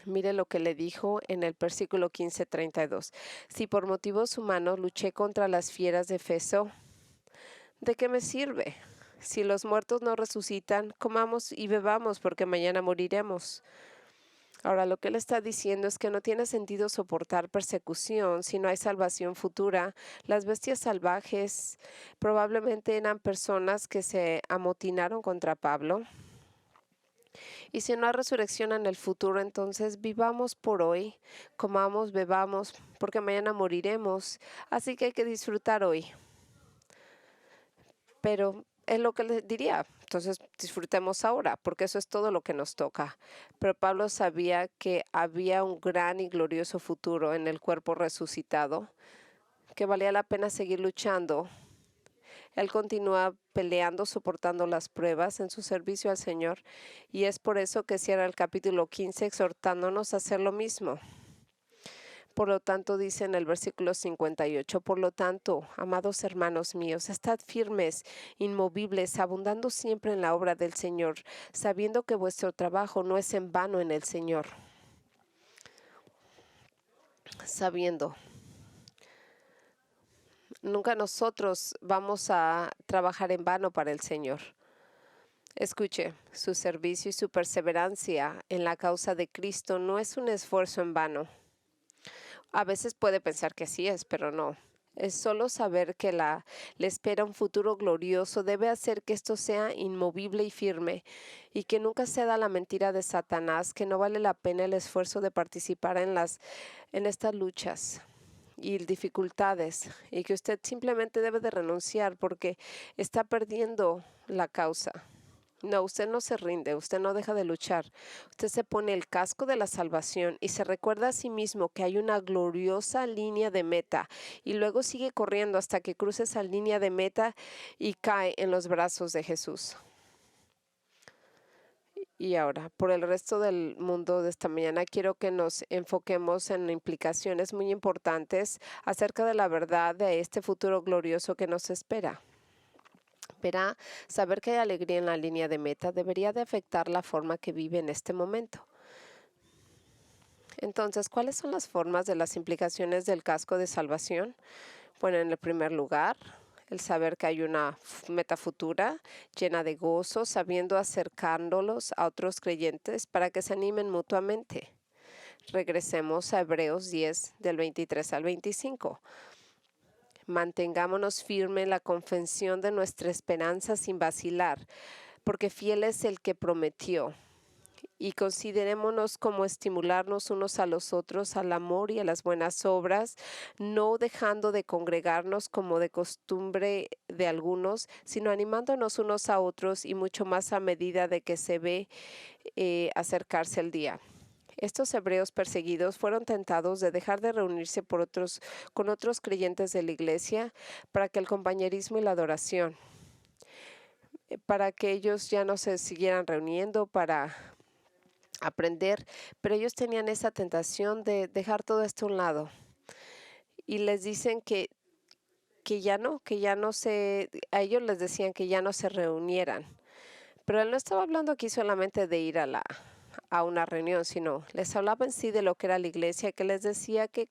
Mire lo que le dijo en el versículo 15:32. Si por motivos humanos luché contra las fieras de Efeso, ¿de qué me sirve? Si los muertos no resucitan, comamos y bebamos porque mañana moriremos. Ahora, lo que él está diciendo es que no tiene sentido soportar persecución si no hay salvación futura. Las bestias salvajes probablemente eran personas que se amotinaron contra Pablo. Y si no hay resurrección en el futuro, entonces vivamos por hoy, comamos, bebamos, porque mañana moriremos. Así que hay que disfrutar hoy. Pero es lo que les diría. Entonces disfrutemos ahora, porque eso es todo lo que nos toca. Pero Pablo sabía que había un gran y glorioso futuro en el cuerpo resucitado, que valía la pena seguir luchando. Él continúa peleando, soportando las pruebas en su servicio al Señor, y es por eso que cierra el capítulo 15 exhortándonos a hacer lo mismo. Por lo tanto, dice en el versículo 58, por lo tanto, amados hermanos míos, estad firmes, inmovibles, abundando siempre en la obra del Señor, sabiendo que vuestro trabajo no es en vano en el Señor. Sabiendo. Nunca nosotros vamos a trabajar en vano para el Señor. Escuche, su servicio y su perseverancia en la causa de Cristo no es un esfuerzo en vano. A veces puede pensar que sí es, pero no. Es solo saber que le espera un futuro glorioso debe hacer que esto sea inmovible y firme y que nunca ceda a la mentira de Satanás, que no vale la pena el esfuerzo de participar en estas luchas y dificultades y que usted simplemente debe de renunciar porque está perdiendo la causa. No, usted no se rinde, usted no deja de luchar. Usted se pone el casco de la salvación y se recuerda a sí mismo que hay una gloriosa línea de meta y luego sigue corriendo hasta que cruce esa línea de meta y cae en los brazos de Jesús. Y ahora, por el resto del mundo de esta mañana, quiero que nos enfoquemos en implicaciones muy importantes acerca de la verdad de este futuro glorioso que nos espera. Verá, saber que hay alegría en la línea de meta debería de afectar la forma que vive en este momento. Entonces, ¿cuáles son las formas de las implicaciones del casco de salvación? Bueno, en el primer lugar, el saber que hay una meta futura llena de gozo, sabiendo acercándolos a otros creyentes para que se animen mutuamente. Regresemos a Hebreos 10, del 23 al 25. Mantengámonos firme en la confesión de nuestra esperanza sin vacilar, porque fiel es el que prometió. Y considerémonos como estimularnos unos a los otros al amor y a las buenas obras, no dejando de congregarnos como de costumbre de algunos, sino animándonos unos a otros y mucho más a medida de que se ve acercarse el día. Estos hebreos perseguidos fueron tentados de dejar de reunirse con otros creyentes de la iglesia para que el compañerismo y la adoración, para que ellos ya no se siguieran reuniendo para aprender, pero ellos tenían esa tentación de dejar todo esto a un lado. Y les dicen que ya no a ellos les decían que ya no se reunieran. Pero él no estaba hablando aquí solamente de ir a una reunión, sino les hablaba en sí de lo que era la iglesia, que les decía que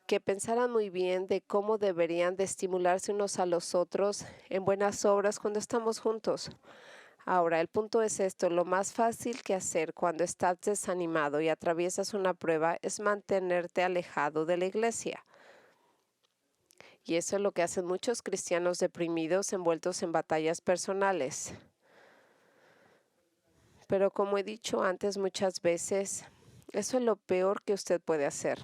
que pensaran muy bien de cómo deberían de estimularse unos a los otros en buenas obras cuando estamos juntos. Ahora, el punto es esto: lo más fácil que hacer cuando estás desanimado y atraviesas una prueba es mantenerte alejado de la iglesia. Y eso es lo que hacen muchos cristianos deprimidos envueltos en batallas personales. Pero como he dicho antes muchas veces, eso es lo peor que usted puede hacer.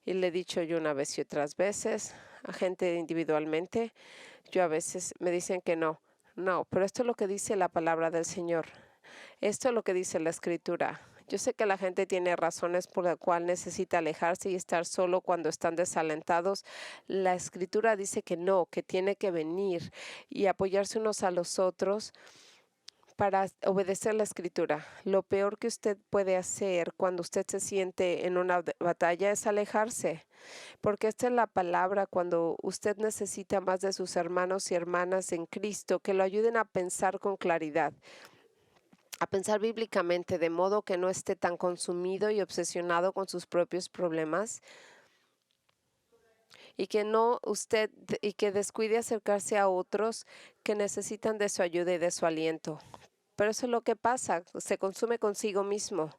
Y le he dicho yo una vez y otras veces a gente individualmente. Yo a veces me dicen que no, pero esto es lo que dice la palabra del Señor. Esto es lo que dice la Escritura. Yo sé que la gente tiene razones por las cuales necesita alejarse y estar solo cuando están desalentados. La Escritura dice que no, que tiene que venir y apoyarse unos a los otros para obedecer la Escritura. Lo peor que usted puede hacer cuando usted se siente en una batalla es alejarse, porque esta es la palabra cuando usted necesita más de sus hermanos y hermanas en Cristo, que lo ayuden a pensar con claridad, a pensar bíblicamente, de modo que no esté tan consumido y obsesionado con sus propios problemas, y que descuide acercarse a otros que necesitan de su ayuda y de su aliento. Pero eso es lo que pasa: se consume consigo mismo.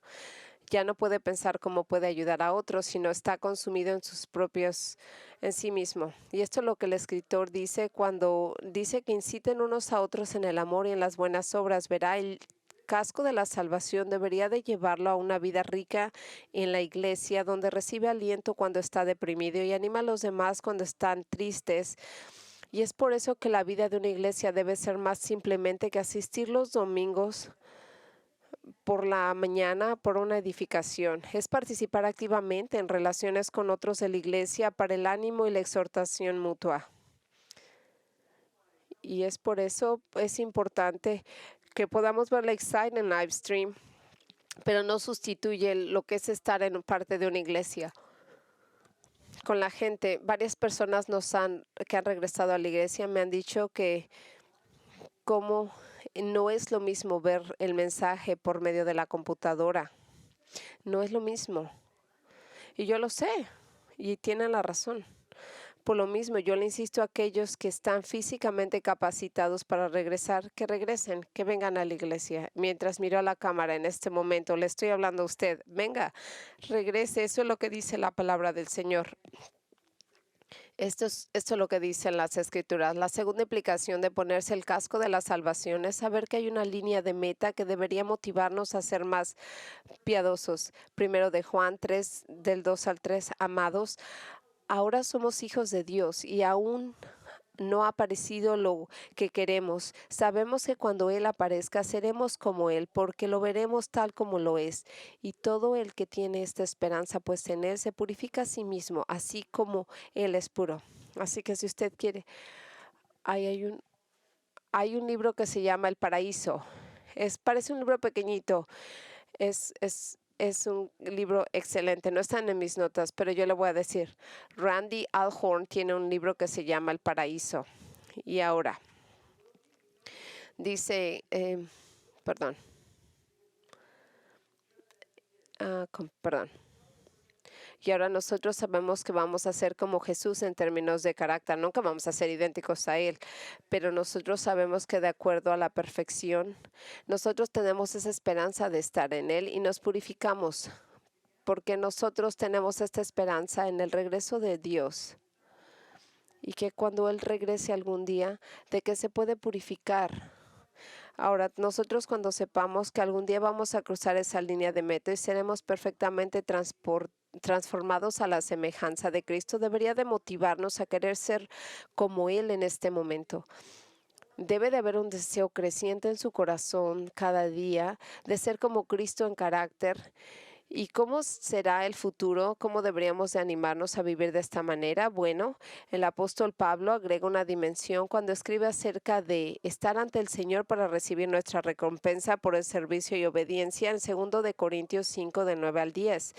Ya no puede pensar cómo puede ayudar a otros, sino está consumido en sí mismo. Y esto es lo que el escritor dice cuando dice que inciten unos a otros en el amor y en las buenas obras. Verá, el casco de la salvación debería de llevarlo a una vida rica en la iglesia, donde recibe aliento cuando está deprimido y anima a los demás cuando están tristes. Y es por eso que la vida de una iglesia debe ser más simplemente que asistir los domingos por la mañana por una edificación. Es participar activamente en relaciones con otros de la iglesia para el ánimo y la exhortación mutua. Y es por eso es importante que podamos ver la Excite en live stream, pero no sustituye lo que es estar en parte de una iglesia con la gente. Varias personas que han regresado a la iglesia me han dicho que como no es lo mismo ver el mensaje por medio de la computadora. No es lo mismo. Y yo lo sé, y tienen la razón. Por lo mismo, yo le insisto a aquellos que están físicamente capacitados para regresar, que regresen, que vengan a la iglesia. Mientras miro a la cámara en este momento, le estoy hablando a usted. Venga, regrese. Eso es lo que dice la palabra del Señor. Esto es lo que dicen las Escrituras. La segunda implicación de ponerse el casco de la salvación es saber que hay una línea de meta que debería motivarnos a ser más piadosos. Primero de Juan 3, del 2 al 3, amados, ahora somos hijos de Dios y aún no ha aparecido lo que queremos. Sabemos que cuando Él aparezca seremos como Él, porque lo veremos tal como lo es. Y todo el que tiene esta esperanza, pues en Él se purifica a sí mismo, así como Él es puro. Así que si usted quiere, hay un libro que se llama El Paraíso. Parece un libro pequeñito. Es un libro excelente. No están en mis notas, pero yo le voy a decir. Randy Alcorn tiene un libro que se llama El Paraíso. Y ahora dice, perdón. perdón. Y ahora nosotros sabemos que vamos a ser como Jesús en términos de carácter. Nunca vamos a ser idénticos a Él, pero nosotros sabemos que de acuerdo a la perfección, nosotros tenemos esa esperanza de estar en Él y nos purificamos, porque nosotros tenemos esta esperanza en el regreso de Dios. Y que cuando Él regrese algún día, de que se puede purificar. Ahora, nosotros cuando sepamos que algún día vamos a cruzar esa línea de meta y seremos perfectamente transformados a la semejanza de Cristo, debería de motivarnos a querer ser como Él en este momento. Debe de haber un deseo creciente en su corazón cada día de ser como Cristo en carácter. ¿Y cómo será el futuro? ¿Cómo deberíamos de animarnos a vivir de esta manera? Bueno, el apóstol Pablo agrega una dimensión cuando escribe acerca de estar ante el Señor para recibir nuestra recompensa por el servicio y obediencia en 2 de Corintios 5, de 9 al 10.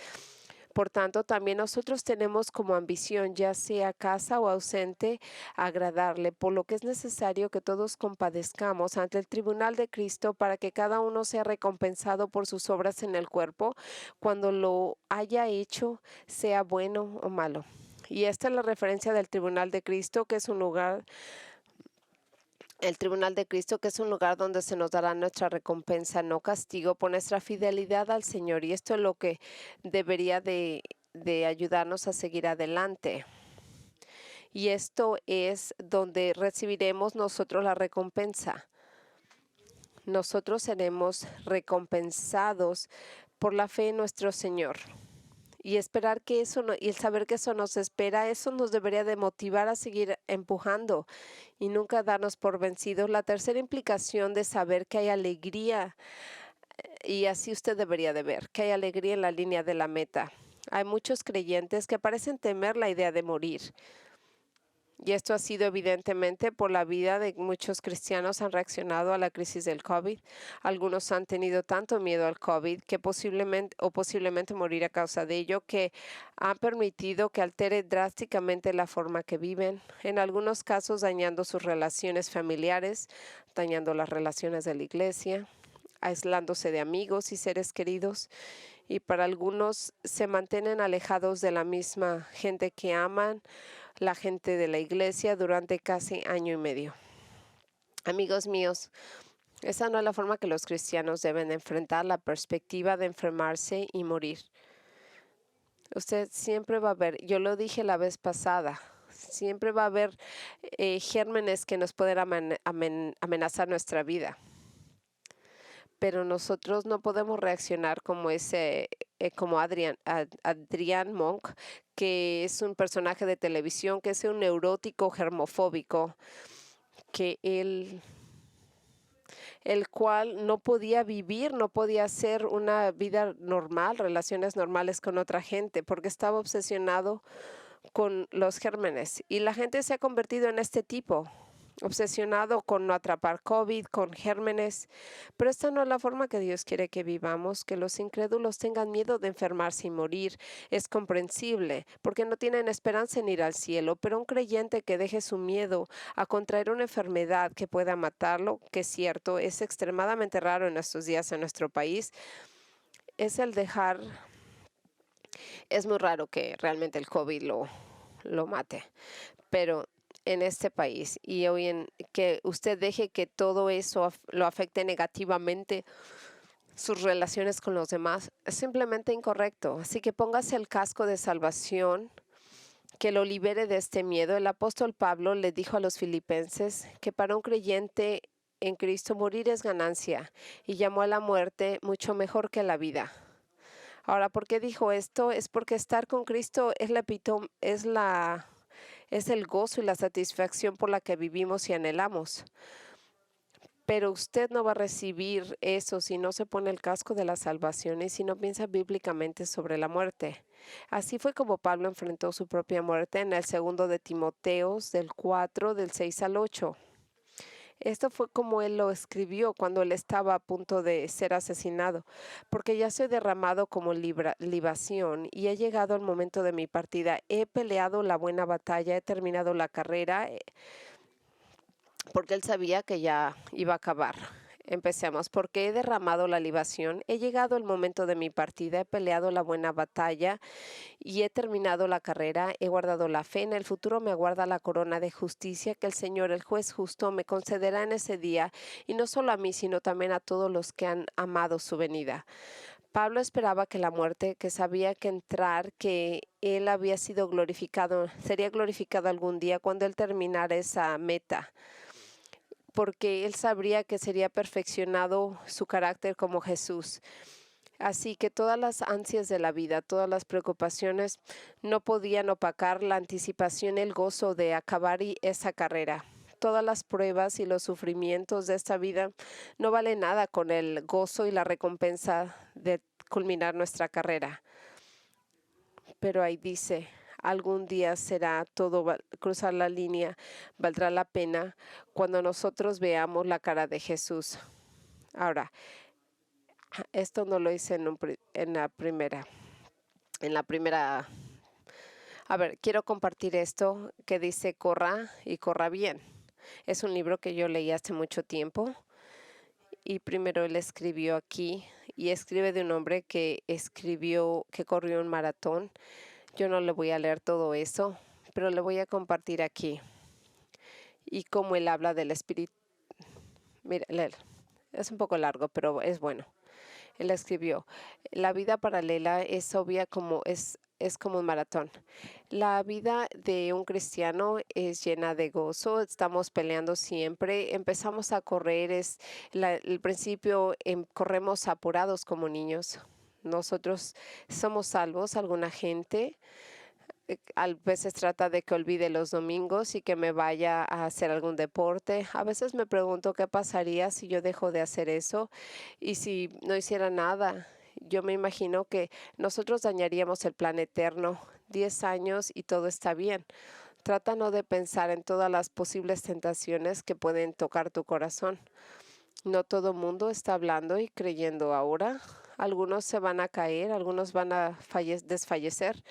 Por tanto, también nosotros tenemos como ambición, ya sea casa o ausente, agradarle, por lo que es necesario que todos compadezcamos ante el tribunal de Cristo para que cada uno sea recompensado por sus obras en el cuerpo, cuando lo haya hecho, sea bueno o malo. Y esta es la referencia del tribunal de Cristo, que es un lugar el tribunal de Cristo, que es un lugar donde se nos dará nuestra recompensa, no castigo, por nuestra fidelidad al Señor. Y esto es lo que debería de ayudarnos a seguir adelante. Y esto es donde recibiremos nosotros la recompensa. Nosotros seremos recompensados por la fe en nuestro Señor. Y esperar que eso y el saber que eso nos espera, eso nos debería de motivar a seguir empujando y nunca darnos por vencidos. La tercera implicación de saber que hay alegría, y así usted debería de ver, que hay alegría en la línea de la meta. Hay muchos creyentes que parecen temer la idea de morir. Y esto ha sido evidentemente por la vida de muchos cristianos han reaccionado a la crisis del COVID. Algunos han tenido tanto miedo al COVID que posiblemente morir a causa de ello, que han permitido que altere drásticamente la forma que viven, en algunos casos dañando sus relaciones familiares, dañando las relaciones de la iglesia, aislándose de amigos y seres queridos. Y para algunos se mantienen alejados de la misma gente que aman, la gente de la iglesia, durante casi año y medio. Amigos míos, esa no es la forma que los cristianos deben enfrentar la perspectiva de enfermarse y morir. Usted siempre va a ver, yo lo dije la vez pasada, siempre va a haber gérmenes que nos pueden amenazar nuestra vida. Pero nosotros no podemos reaccionar como como Adrian Monk, que es un personaje de televisión, que es un neurótico germofóbico, que el cual no podía vivir, no podía hacer una vida normal, relaciones normales con otra gente, porque estaba obsesionado con los gérmenes. Y la gente se ha convertido en este tipo, obsesionado con no atrapar COVID, con gérmenes, pero esta no es la forma que Dios quiere que vivamos, que los incrédulos tengan miedo de enfermarse y morir. Es comprensible, porque no tienen esperanza en ir al cielo, pero un creyente que deje su miedo a contraer una enfermedad que pueda matarlo, que es cierto, es extremadamente raro en estos días en nuestro país, es muy raro que realmente el COVID lo mate, pero en este país y hoy que usted deje que todo eso lo afecte negativamente sus relaciones con los demás es simplemente incorrecto. Así que póngase el casco de salvación que lo libere de este miedo. El apóstol Pablo le dijo a los filipenses que para un creyente en Cristo morir es ganancia y llamó a la muerte mucho mejor que a la vida. Ahora, ¿por qué dijo esto? Es porque estar con Cristo es el gozo y la satisfacción por la que vivimos y anhelamos. Pero usted no va a recibir eso si no se pone el casco de la salvación y si no piensa bíblicamente sobre la muerte. Así fue como Pablo enfrentó su propia muerte en el 2 de Timoteos del 4, del 6 al 8. Esto fue como él lo escribió cuando él estaba a punto de ser asesinado, porque ya soy derramado como libación y he llegado al momento de mi partida. He peleado la buena batalla, he terminado la carrera, porque él sabía que ya iba a acabar. Empecemos. Porque he derramado la libación, he llegado el momento de mi partida, he peleado la buena batalla y he terminado la carrera, he guardado la fe. En el futuro me aguarda la corona de justicia que el Señor, el juez justo, me concederá en ese día, y no solo a mí, sino también a todos los que han amado su venida. Pablo esperaba que la muerte, que sabía que entrar, que él había sido glorificado, sería glorificado algún día cuando él terminara esa meta, porque él sabría que sería perfeccionado su carácter como Jesús. Así que todas las ansias de la vida, todas las preocupaciones no podían opacar la anticipación, el gozo de acabar esa carrera. Todas las pruebas y los sufrimientos de esta vida no valen nada con el gozo y la recompensa de culminar nuestra carrera. Pero ahí dice, algún día será todo, cruzar la línea, valdrá la pena cuando nosotros veamos la cara de Jesús. Ahora, esto no lo hice en la primera. A ver, quiero compartir esto que dice corra y corra bien. Es un libro que yo leí hace mucho tiempo, y primero él escribió aquí, y escribe de un hombre que corrió un maratón. Yo no le voy a leer todo eso, pero le voy a compartir aquí. Y cómo él habla del espíritu. Mira, es un poco largo, pero es bueno. Él escribió, la vida paralela es obvia como es como un maratón. La vida de un cristiano es llena de gozo, estamos peleando siempre, empezamos a correr, el principio, corremos apurados como niños. Nosotros somos salvos, alguna gente a veces trata de que olvide los domingos y que me vaya a hacer algún deporte. A veces me pregunto qué pasaría si yo dejo de hacer eso y si no hiciera nada. Yo me imagino que nosotros dañaríamos el plan eterno, 10 años y todo está bien. Trata no de pensar en todas las posibles tentaciones que pueden tocar tu corazón. No todo mundo está hablando y creyendo ahora. Algunos se van a caer, algunos van a desfallecer,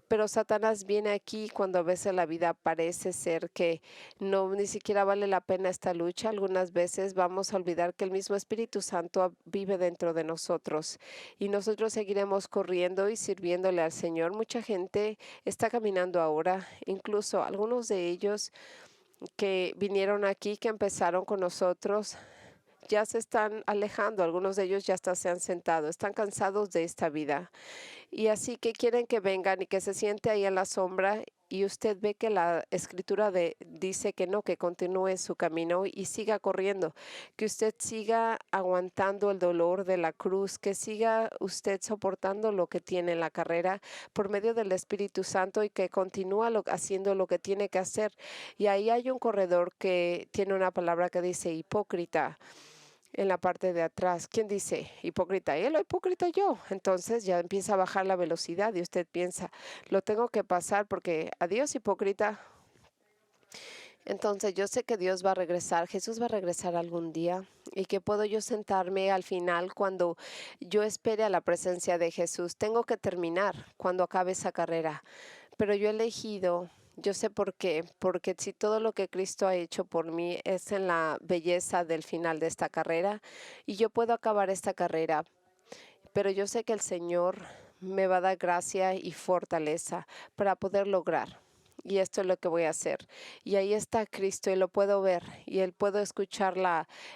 pero Satanás viene aquí cuando a veces la vida parece ser que no ni siquiera vale la pena esta lucha. Algunas veces vamos a olvidar que el mismo Espíritu Santo vive dentro de nosotros y nosotros seguiremos corriendo y sirviéndole al Señor. Mucha gente está caminando ahora, incluso algunos de ellos que vinieron aquí, que empezaron con nosotros, ya se están alejando, algunos de ellos ya hasta se han sentado, están cansados de esta vida. Y así que quieren que vengan y que se siente ahí en la sombra, y usted ve que la escritura dice que no, que continúe su camino y siga corriendo, que usted siga aguantando el dolor de la cruz, que siga usted soportando lo que tiene en la carrera por medio del Espíritu Santo, y que continúa haciendo lo que tiene que hacer. Y ahí hay un corredor que tiene una palabra que dice hipócrita en la parte de atrás. ¿Quién dice hipócrita? Él o hipócrita yo. Entonces ya empieza a bajar la velocidad y usted piensa, lo tengo que pasar porque adiós hipócrita. Entonces yo sé que Dios va a regresar, Jesús va a regresar algún día, y que puedo yo sentarme al final cuando yo espere a la presencia de Jesús. Tengo que terminar cuando acabe esa carrera, pero yo he elegido. Yo sé por qué, porque si todo lo que Cristo ha hecho por mí es en la belleza del final de esta carrera, y yo puedo acabar esta carrera, pero yo sé que el Señor me va a dar gracia y fortaleza para poder lograr. Y esto es lo que voy a hacer. Y ahí está Cristo y lo puedo ver. Y él puedo escuchar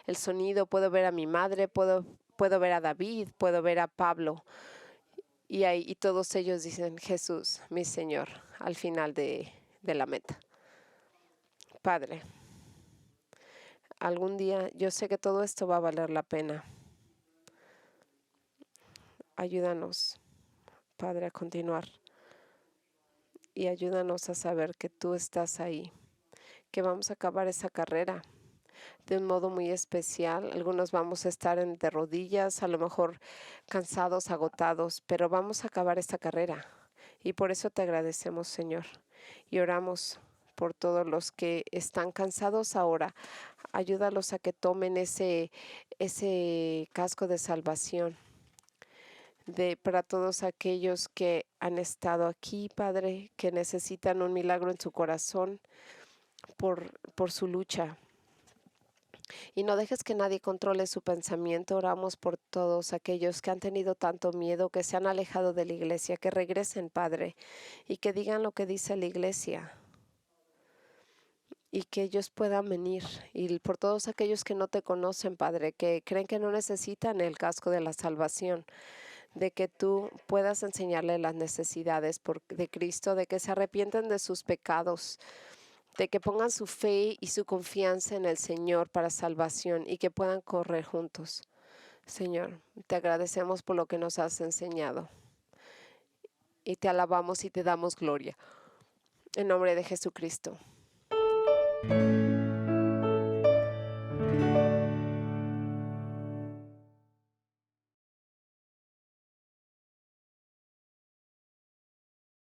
el sonido, puedo ver a mi madre, puedo ver a David, puedo ver a Pablo. Y todos ellos dicen, Jesús, mi Señor, al final de la meta. Padre, algún día yo sé que todo esto va a valer la pena. Ayúdanos, Padre, a continuar. Y ayúdanos a saber que tú estás ahí, que vamos a acabar esa carrera de un modo muy especial. Algunos vamos a estar de rodillas, a lo mejor cansados, agotados, pero vamos a acabar esta carrera. Y por eso te agradecemos, Señor. Y oramos por todos los que están cansados ahora. Ayúdalos a que tomen ese casco de salvación. Para todos aquellos que han estado aquí, Padre, que necesitan un milagro en su corazón por su lucha. Y no dejes que nadie controle su pensamiento. Oramos por todos aquellos que han tenido tanto miedo, que se han alejado de la iglesia, que regresen, Padre, y que digan lo que dice la iglesia y que ellos puedan venir. Y por todos aquellos que no te conocen, Padre, que creen que no necesitan el casco de la salvación, de que tú puedas enseñarle las necesidades de Cristo, de que se arrepienten de sus pecados, de que pongan su fe y su confianza en el Señor para salvación y que puedan correr juntos. Señor, te agradecemos por lo que nos has enseñado y te alabamos y te damos gloria. En nombre de Jesucristo.